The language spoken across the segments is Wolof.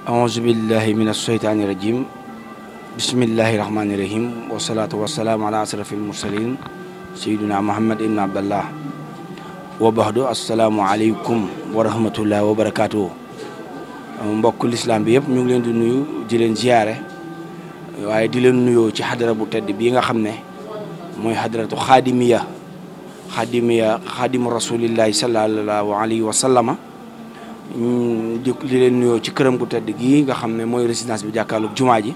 أعوذ بالله من الشيطان الرجيم بسم الله الرحمن الرحيم والصلاة والسلام على أشرف المرسلين سيدنا محمد بن عبد الله وبعد السلام عليكم ورحمة الله وبركاته mbokk l'islam bi yëpp ñu ngi leen di nuyu di leen ziaré waaye di leen nuyoo ci xadara bu tedd bii nga xam ne mooy xadaratu xaadimu rasulillahi sallallahu alayhi wa sallama di leen nuyoo ci këram gu tedd gii nga xam ne mooy résidence bi jàkkaarloog jumaa ji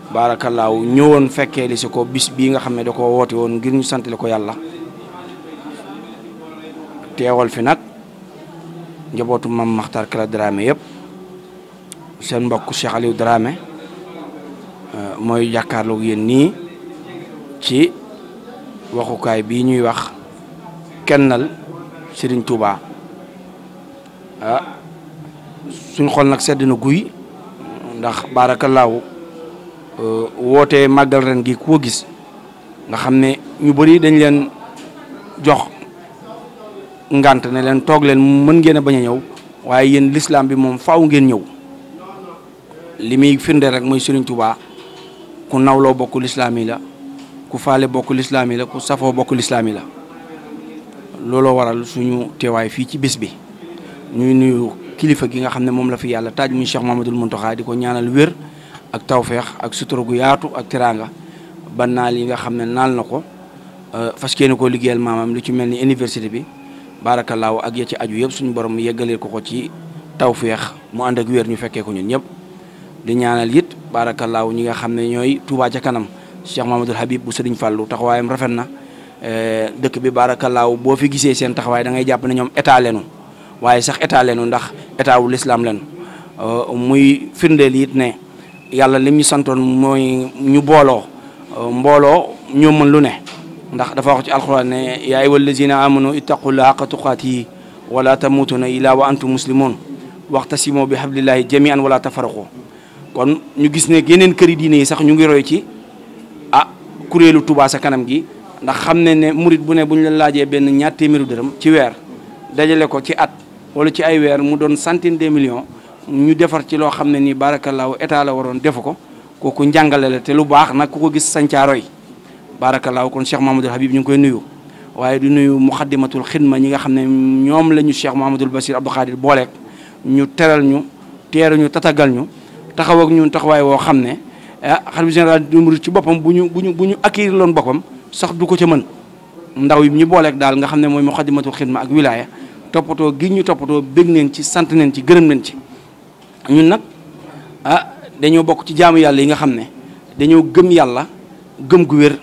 baarakallaahu ñëwoon fekkee li si ko bis bii nga xam ne da ko woote woon ngir ñu santale ko yàlla teewal fi nag njabootu mam Maxtar Kala Daramé yëpp seen mbokk Cheikh Alioune Daramé mooy jàkkaarloog yéen nii ci waxukaay bii ñuy wax kennal Serigne Touba suñ xol nag sedd na guy ndax baarakallaahu woote màggal ren gi koo gis nga xam ne ñu bëri dañ leen jox ngant ne leen toog leen mën ngeen a bañ a ñëw waaye yéen l'islam bi moom faaw ngeen ñëw li muy firnde rek mooy Serigne Touba ku nawloo bokk l'islam yi la ku faale bokk l'islam yi la ku safoo bokk l'islam yi la looloo waral suñu teewaay fii ci bés bi ñuy nuyu kilifa gi nga xam ne moom la fi yàlla taaj muy Cheikh Mouhamadoul Mountakha di ko ñaanal wér ak tawfeex ak sutura gu yaatu ak teraanga ba naal yi nga xam ne naal na ko fas yéene koo liggéeyal maamam lu ci mel ni université bi baarakallaahu ak ya ci aju yëpp suñu borom yeggaleel ko ci tawfeex mu ànd ak wér ñu fekkee ko ñun ñëpp di ñaanal it baarakallaahu ñi nga xam ne ñooy Touba ca kanam Cheikh Mamadou Habib bu Sëriñ Fàllu taxawaayam rafet na dëkk bi baarakallaahu boo fi gisee seen taxawaay da ngay jàpp ne ñoom état leenu waaye sax état leenu ndax état wu l'islam leen muy firndeel it ne yàlla lim ñu santoon mooy ñu booloo mbooloo ñoo mën lu ne ndax dafa wax ci alxuraan ne yaa ayyuhal lazina amanu ittaqullaha haqqa tuqaatihi wala tamutunna illa wa antum muslimun waxtasimu bi hablillahi jami'an wala tafarraqu kon ñu gis ne yeneen këri diine yi sax ñu ngi roy ci kuréelu Touba sa kanam gi ndax xam ne murit bu ne bu ñu la laajee benn ñaar téeméeri dërëm ci weer dajale ko ci at wala ci ay weer mu doon centaine de millions ñu defar ci loo xam ne nii baarakallaahu état la waroon defu ko kooku njàngale la te lu baax nag ku ko gis sancaaroy baarakallaahu kon Cheikh Mahamadul Habib ñu ngi koy nuyu waaye du nuyu muxaddimatul xidma ñi nga xam ne ñoom la ñu Cheikh Mahamadul Basir Abdou Khadir booleeg ñu teral ñu teeru ñu tatagal ñu taxaw ak ñun taxawaay woo xam ne xalifa général du murid ci boppam bu ñu acquérir loon boppam sax du ko ca mën ndaw yi ñu booleeg daal nga xam ne mooy muxaddimatul xidma ak wilaya toppatoo gi ñu toppatoo bég neen ci sant neen ci gërëm neen ci ñun nag dañoo bokk ci jaamu yàlla yi nga xam ne dañoo gëm yàlla gëm gu wér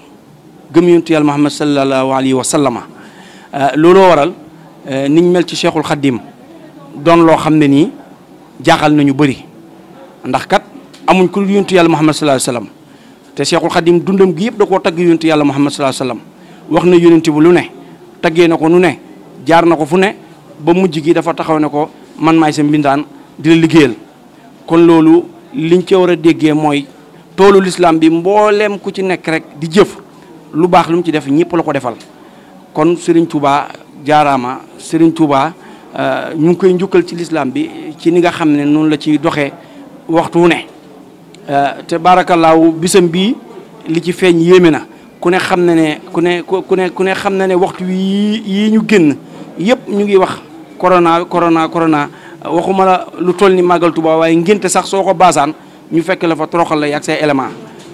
gëm yonentu yàlla Muhammad sallallahu alayhi wa sallama looloo waral niñ mel ci Cheikhul Khadim doon loo xam ne nii jaaxal nañu bëri ndax kat amuñ ko yonentu yàlla Muhammad sallallahu alayhi wa sallam te Cheikhul Khadim dundam gi yëpp da koo tagg yonentu yàlla Muhammad sallallahu alayhi wa sallam wax na yonent bu lu ne taggee na ko nu ne jaar na ko fu ne ba mujj gi dafa taxaw ne ko man maay sa mbindaan di la liggéeyal kon loolu liñ ci war a déggee mooy toolu l'islam bi mbooleem ku ci nekk rek di jëf lu baax lu mu ci def ñëpp la ko defal kon Serigne Touba jaaraama Serigne Touba ñu ngi koy njukkal ci l'islam bi ci ni nga xam ne noonu la ciy doxee waxtu wu ne te baarakallaahu bisam bii li ci feeñ yéeme na ku ne xam na ne ku ne xam na ne waxtu yii ñu génn yëpp ñu ngi wax corona waxuma la lu toll ni màggal Touba waaye ngénte sax soo ko baasaan ñu fekk la fa toroxal la ak say élément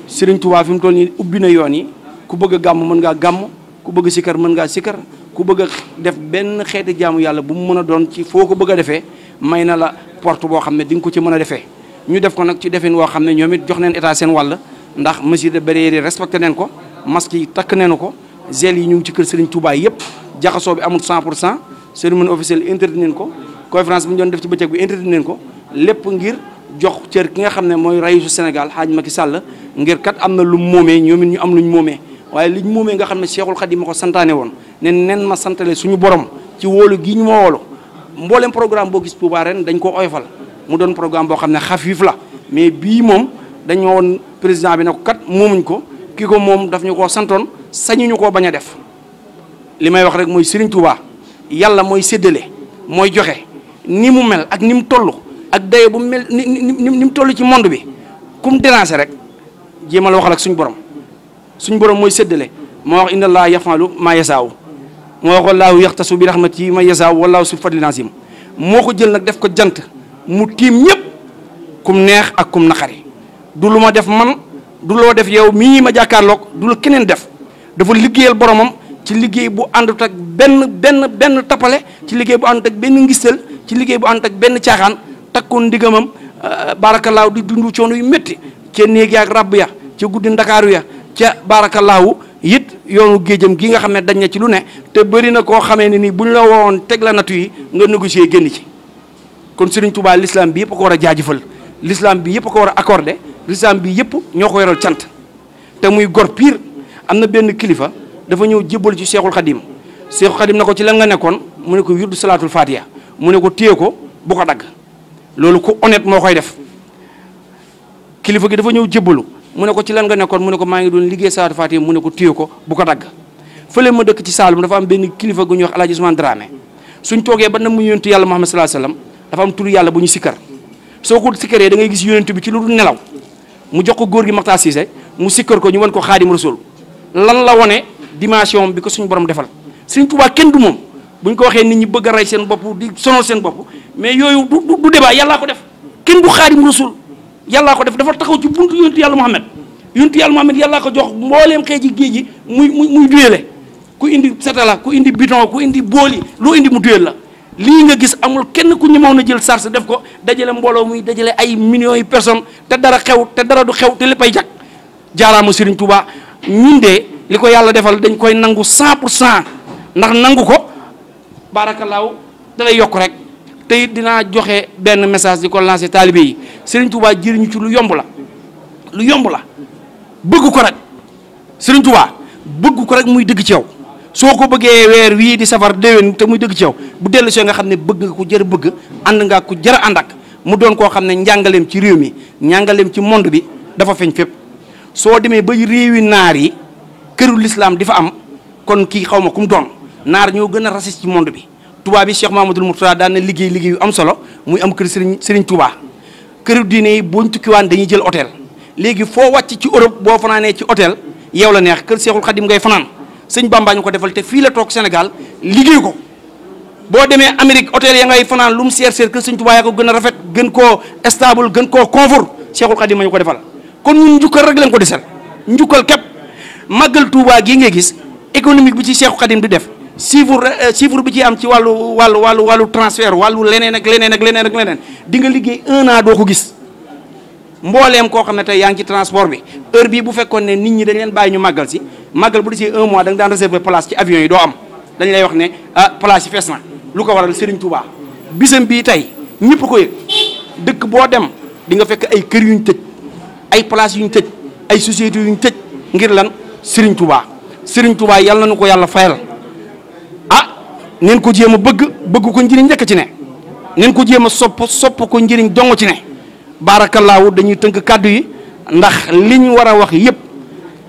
Serigne Touba fi mu toll nii ubbi na yoon yi ku bëgg a gàmm mën ngaa gàmm ku bëgg a sikkar mën ngaa sikkar ku bëgg a def benn xeeti jaamu yàlla bu mu mën a doon ci foo ko bëgg a defee may na la porte boo xam ne di nga ko ci mën a defee ñu def ko nag ci defin woo xam ne ñoom it jox neen état seen wàll ndax mesures de barrière yi respecté neen ko masque yi takk neenu ko gel yi ñu ngi ci kër Serigne Touba yëpp jaxasoo bi amul 100% cérémonie officielle interdit neen ko conférence bi ñu doon def ci bëccëg bi interdit neen ko lépp ngir jox cër ki nga xam ne mooy raïsu Sénégal Hadj Macky Sall ngir kat am na lu moomee ñoom it ñu am luñ moomee waaye liñ moomee nga xam ne Cheikhul Khadim ma ko santaane woon ne nen ma santale suñu borom ci wóolu gi ñu ma woolu mboolem programme boo gis Touba ren dañ ko oyofal mu doon programme boo xam ne xafiif la mais bii moom dañoo woon président bi ne ko kat moomuñ ko ki ko moom daf ñu koo santoon sañuñu koo bañ a def li may wax rek mooy Serigne Touba yàlla mooy séddale mooy joxe ni mu mel ak ni mu toll ak daye bu mel ni mu toll ci monde bi kum déranger rek jéemal waxal ak suñ borom mooy séddale moo wax inna allaha yafalu ma yasaaw moo wax wallaahu yaxtasu bi rahmati ma yasaaw wallaahu su fadlin azim moo ko jël nag def ko jant mu tiim ñëpp kum neex ak kum naqari du lu ma def man du loo def yow mii ma jàkkaarloog du la keneen def dafa liggéeyal boromam ci liggéey bu àndut ak benn tappale ci liggéey bu àndut ak benn ngistal ci liggéey bu àndut ak benn caaxaan takkoon ndigamam baarakallaahu di dundu coono yu métti ca néeg ya ak rabb ya ca guddi ndakaaru ya ca baarakallaahu it yoonu géejam gi nga xam ne dañ na ci lu ne te bëri na koo xamee ne nii buñ la wowoon teg la natu yi nga négocier génn ci kon Serigne Touba l'islam bi yëpp ko war a jaajëfal l'islam bi yëpp ko war a accordé l'islam bi yëpp ñoo ko yoral cant te muy gor pire. am na benn kilifa dafa ñëw jébbal ci Cheikhul Khadim na ko ci lan nga nekkoon mu ne ko wirdu salaatul fatiha mu ne ko téye ko bu ko dagg loolu ku honnête moo koy def kilifa gi dafa ñëw jébbalu mu ne ko ci lan nga nekkoon mu ne ko maa ngi doon liggéey salaatul fatiha mu ne ko téye ko bu ko dagg fële ma dëkk ci Saalum dafa am benn kilifa gu ñuy wax Alaaji Ousmane Dramé suñ toogee ba na mu yonentu yàlla Muhammad sallallahu alayhi wasallam dafa am turu yàlla bu ñu sikkar soo ko sikkaree da ngay gis yonent bi ci lu dul nelaw mu jox ko góor gi Maxtaar Siise mu sikkar ko ñu wan ko Xaadim Rasul lan la wone dimension bi ko suñu borom defal Serigne Touba kenn du moom buñ ko waxee nit ñi bëgg a rey seen bopp di sonal seen bopp mais yooyu du débat yàllaa ko def kenn du Xaadim Rasul yàllaa ko def dafa taxaw ci buntu yonentu yàlla Muhammad yàllaa ko jox mbooleem xeeji géej gi muy duyele ku indi satala ku indi bidon ku indi booli loo indi mu duyel la lii nga gis amul kenn ku ñemoon na jël charge def ko dajale mbooloo muy dajale ay millions yi personnes te dara xew te dara du xew te léppay jag jaaraama Serigne Touba ñun de li ko yàlla defal dañ koy nangu 100% ndax nangu ko baarakallaahu da lay yokk rek te it dinaa joxe benn message di ko lancer taalibe yi Serigne Touba jëriñu ci lu yomb la bëgg ko rek Serigne Touba bëgg ko rek muy dëgg ci yow soo ko bëggee weer wii di safar déwén te muy dëgg ci yow bu dellu soo nga xam ne bëgg nga ko jër bëgg ànd nga ko jër ànd ak mu doon koo xam ne njàngaleem ci réew mi njàngaleem ci monde bi dafa feeñ fépp soo demee ba réewi naar yi këru l'islam di fa am kon kii xaw ma ku mu doon naar ñoo gën a raciste ci monde bi tubaab bi Cheikh Mamadou Mourtada daan na liggéey yu am solo muy am kër Serigne Touba këru diine yi buñ tukkiwaan dañuy jël hôtel léegi foo wàcc ci Europe boo fanaanee ci hôtel yow la neex kër Cheikhul Khadim ngay fanaan sëñ Bamba ñu ko defal te fii la toog Sénégal liggéey ko boo demee Amérique hôtel ya ngay fanaan lu mu seer kër sëñ Touba yaa ko gën a rafet gën koo stable gën koo confort Cheikhul Khadim ñu ko defal kon ñun njukkal rek lañ ko desal njukkal képp màggal Touba gii ngay gis économique bi ci Cheikhul Khadim di def chiffre bi ci am ci wàllu transfert wàllu leneen ak leneen di nga liggéey 1 an doo ko gis mbooleem koo xam ne tey yaa ngi ci transport bi heure bii bu fekkoon ne nit ñi dañ leen bàyyi ñu màggal si màggal bu desee 1 mois da nga daan réserver place ci avion yi doo am dañ lay wax ne place yi fees na lu ko waral Serigne Touba bisam bii tey ñëpp ko yëg dëkk boo dem di nga fekk ay kër yuñ tëj ay place yuñ tëj ay sociétés yuñ tëj ngir lan Serigne Touba yàlla na nu ko yàlla fayal neen ko jéem a bëgg ko njëriñ njëkk ci ne neen ko jéem a sopp ko njëriñ dong ci ne baarakallaahu dañuy tënk kàddu yi ndax liñ war a wax yëpp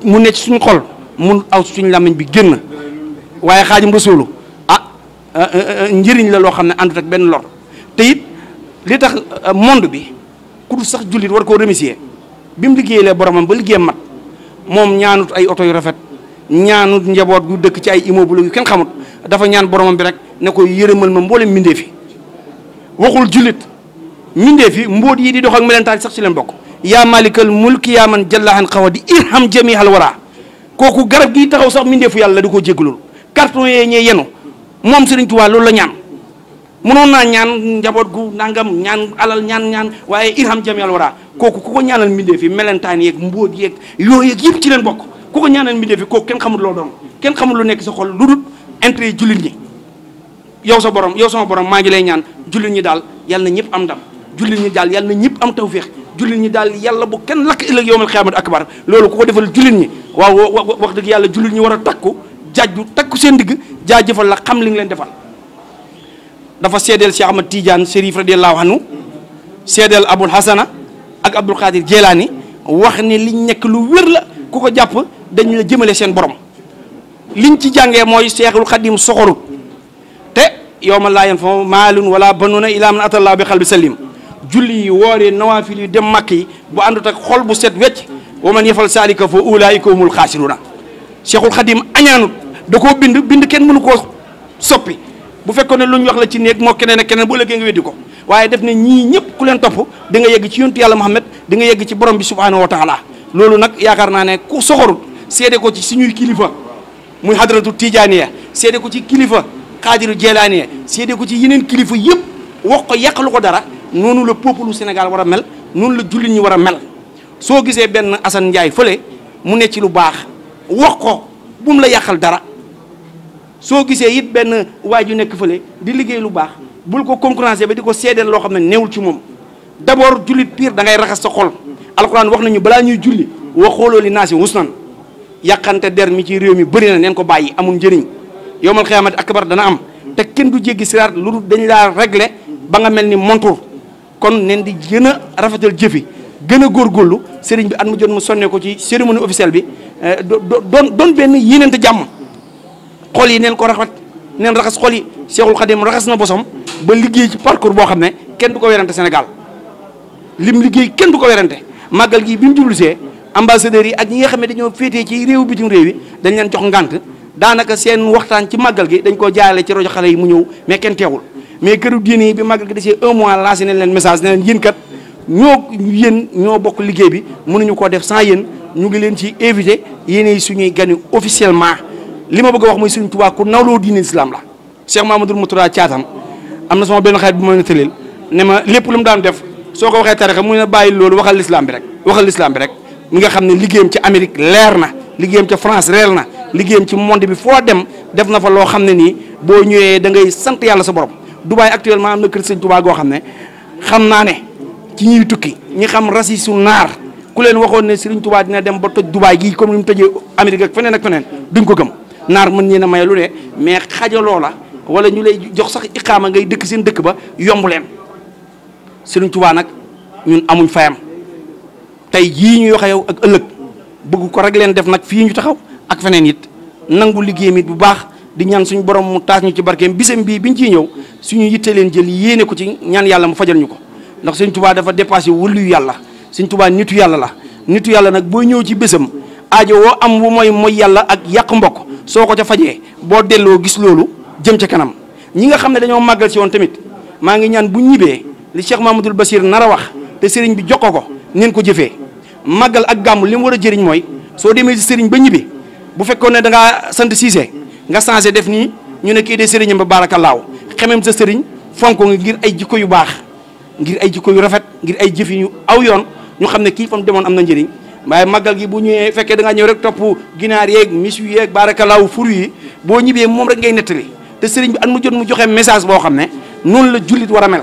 mu ne ci suñu xol mun aw suñu làmmiñ bi génn waaye Xaadim Rasuulu njëriñ la loo xam ne àndut ak benn lor te it li tax monde bi ku dul sax jullit war koo remercier bi mu liggéeyee boromam ba liggéeyam mat moom ñaanut ay oto yu rafet ñaanut njaboot gu dëkk ci ay immeuble yu kenn xamut dafa ñaan boromam bi rek ne ko yërëmal ma mboolem mbindee fi waxul jullit mbindee fi mbóot yi di dox ak melentaan sax ci leen bokk yaa malikal mulki yaa man jallahan xawa di irham jamihal wara kooku garab gi taxaw sax mbindee fu yàlla di ko jégalul carton yee ñee yenu moom Serigne Touba loolu la ñaan mënoon naa ñaan njaboot gu nangam ñaan alal ñaan waaye irham jamihal wara kooku ku ko ñaanal mbindee fi melentaan yeeg mbóot yeeg yooyu yëpp ci leen bokk ku ko ñaanal mbindee fi kooku kenn xamul loo doon kenn xamul lu nekk sa xol lu dul intérêt jullit ñi yow sama borom maa ngi lay ñaan jullit ñi daal yàlla na ñëpp am ndam jullit ñi daal yàlla na ñëpp am tawféex jullit ñi daal yàlla bu kenn lakk ëllëg yowmal xiyaamati akbar loolu ku ko defal jullit ñi waaw wax dëgg yàlla jullit ñi war a takku seen digg jaajëfal la xam li nga leen defal dafa seedeel Cheikh Ahmad Tidiane Chérif radiyallahu anhu seedeel Abul Hasana ak Abdul Qadir Jelaani wax ne liñ nekk lu wér la ku ko jàpp dañ la jëmale seen borom liñ ci jàngee mooy Seexul Xadim soxorut te yawma laa yanfa'u maalun wala banuuna illaa man ataa Allaaha bi qalbin saliim julli yi woor yi nawaafil yi dem màkk yi bu àndut ak xol bu set wecc wa man yafal saalika fa ulaayika humul xaasiruna Cheikhul Khadim añaanut da koo bind kenn mënu koo soppi bu fekkoon ne lu ñu wax la ci néeg moo keneen ak keneen bu ëllëgee nga weddi ko waaye def ne ñii ñëpp ku leen topp di nga yegg ci yontu yàlla Muhammad di nga yegg ci borom bi subhanahu wa taala loolu nag yaakaar naa ne ku soxorut seede ko ci suñuy kilifa muy hadratu tijaaniya seede ko ci kilifa xaadiru jelaaniya seede ko ci yeneen kilifa yëpp wax ko yàqalu ko dara noonu la peuple Sénégal war a mel noonu la jullit ñi war a mel soo gisee benn Assane Ndiaye fële mu ne ci lu baax wax ko bu mu la yàqal dara soo gisee it benn waay ju nekk fële di liggéey lu baax bul ko concurrencer ba di ko seedeel loo xam ne neewul ci moom d'abord jullit pire da ngay raxas sa xol alxuraan wax nañu balaa ñuy julli wa xooloo li naasi husnan yàqante der mi ci réew mi bëri na neen ko bàyyi amul njëriñ yowmal xiyaamati akbar dana am te kenn du jéggi siraat lu dul dañ laa régler ba nga mel ni montur kon neen di gën a rafetal jëfi gën a góorgóorlu sëriñ bi at mu jot mu sonne ko ci cérémonie officielle bi doon benn yéeneente jàmm xol yi neen ko rafet neen raxas xol yi Cheikhul Khadim raxas na bosom ba liggéey ci parcours boo xam ne kenn du ko werante Sénégal lim liggéey kenn du ko werante màggal gi bi mu jublusee ambassadeurs yi ak ñi nga xam ne dañoo féetee ci réew bitim réew yi dañ leen jox ngànt daanaka seen waxtaan ci màggal gi dañ koo jaarale ci rajo xale yi mu ñëw mais kenn teewul mais këru diine yi bi màggal gi desee 1 mois lancé nañ leen message ne leen yéen kat ñoo bokk liggéey bi mënuñu koo def sans yéen ñu ngi leen ci invité yéenay suñuy gani officiellement li ma bëgg a wax mooy Sëriñ Tuubaa ku nawloo diine islam la Cheikh Mamadou Mourtada Thiatam am na sama benn xarit bu ma nettaleel ne ma lépp lu mu daan def soo ko waxee tarixa mu ne bàyyi loolu waxal l'islam bi rek mi nga xam ne liggéeyam ci Amérique leer na liggéeyam ca France leer na liggéeyam ci monde bi foo dem def na fa loo xam ne nii boo ñëwee da ngay sant yàlla sa borom Dubaï actuellement am na kër Sëriñ Tuubaa goo xam ne xam naa ne ci ñuy tukki ñi xam rasisu naar ku leen waxoon ne Sëriñ Tuubaa dina dem ba toj Dubaï gii comme ni mu tojee Amérique ak feneen duñ ko gëm naar mën ñee na maye lu ne mais xajaloo la wala ñu lay jox sax iqaama ngay dëkk seen dëkk ba yomb leen Sëriñ Tuubaa nag ñun amuñ fayam tey jii ñuy waxe yow ak ëllëg bëgg ko rek leen def nag fii ñu taxaw ak feneen it nangu liggéeyam it bu baax di ñaan suñu borom mu taas ñu ci barkeem bisam bii biñ ciy ñëw suñu yitte leen jël yéene ko ci ñaan yàlla mu fajal ñu ko ndax Sëriñ Tuubaa dafa dépassé wëllu yàlla Sëriñ Tuubaa nitu yàlla la nitu yàlla nag boo ñëw ci bésam aajo woo am bu mooy yàlla ak yàq mbokk soo ko ca fajee boo delloo gis loolu jëm ca kanam ñi nga xam ne dañoo màggal si woon tamit maa ngi ñaan bu ñibbee li Cheikh Mamadou Bassir nar a wax te sëriñ bi jox ko neen ko jëfee màggal ak gàmm li mu war a jëriñ mooy soo demee si sëriñ ba ñibbi bu fekkoon ne da ngaa sant Cissé nga changé def nii ñu ne kii de sëriñam ba baarakallaahu xemem sa sëriñ fonk nga ngir ay jikko yu baax ngir ay jikko yu rafet ngir ay jëf yu aw yoon ñu xam ne kii fam demoon am na njëriñ waaye màggal gi bu ñëwee fekkee da ngaa ñëw rek topp ginaar yeeg mis yu yeeg baarakallaahu furu yi boo ñibbee moom rek ngay nettali te sëriñ bi at mu jot mu joxe message boo xam ne noonu la jullit war a mel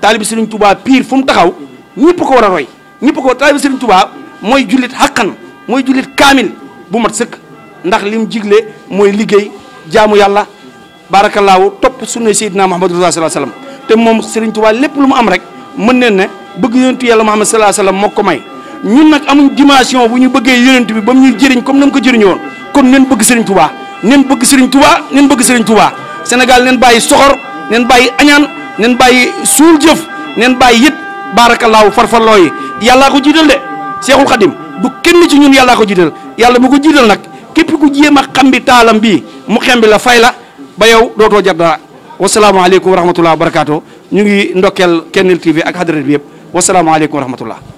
taalibi Sëriñ Tuubaa pire fu mu taxaw ñëpp ko war a roy ñëpp ko taalibi Sëriñ Tuubaa mooy jullit xaqan mooy jullit kaamil bu mat sëkk ndax lim jigle mooy liggéey jaamu yàlla baarakallaahu topp sunna Seydina Muhammadu sallallahu alayhi wa sallam te moom Sëriñ Tuubaa lépp lu mu am rek mën neen ne bëgg yonentu yàlla Muhammad sallallahu alayhi wa sallam moo ko may ñun nag amuñ dimension bu ñu bëggee yonent bi ba mu ñuy jëriñ comme na mu ko jëriñoo woon kon neen bëgg Sëriñ Tuubaa neen bëgg Sëriñ Tuubaa neen bëgg Sëriñ Tuubaa Sénégal neen bàyyi soxor neen bàyyi añaan neen bàyyi suul jëf neen bàyyi it baarakallaahu farfarloo yi yàllaa ko jiital de Seexul Xadim du kenn ci ñun yàllaa ko jiital yàlla mu ko jiital nag képp ku jéem a xambi taalam bii mu xembi la fay la ba yow dootoo jar dara wasalaamaaleykum wa rahmatullah wa barakaatu ñu ngi ndokkeel Kenn TV ak xadrat bi yëpp wasalaamaaleykum wa rahmatullah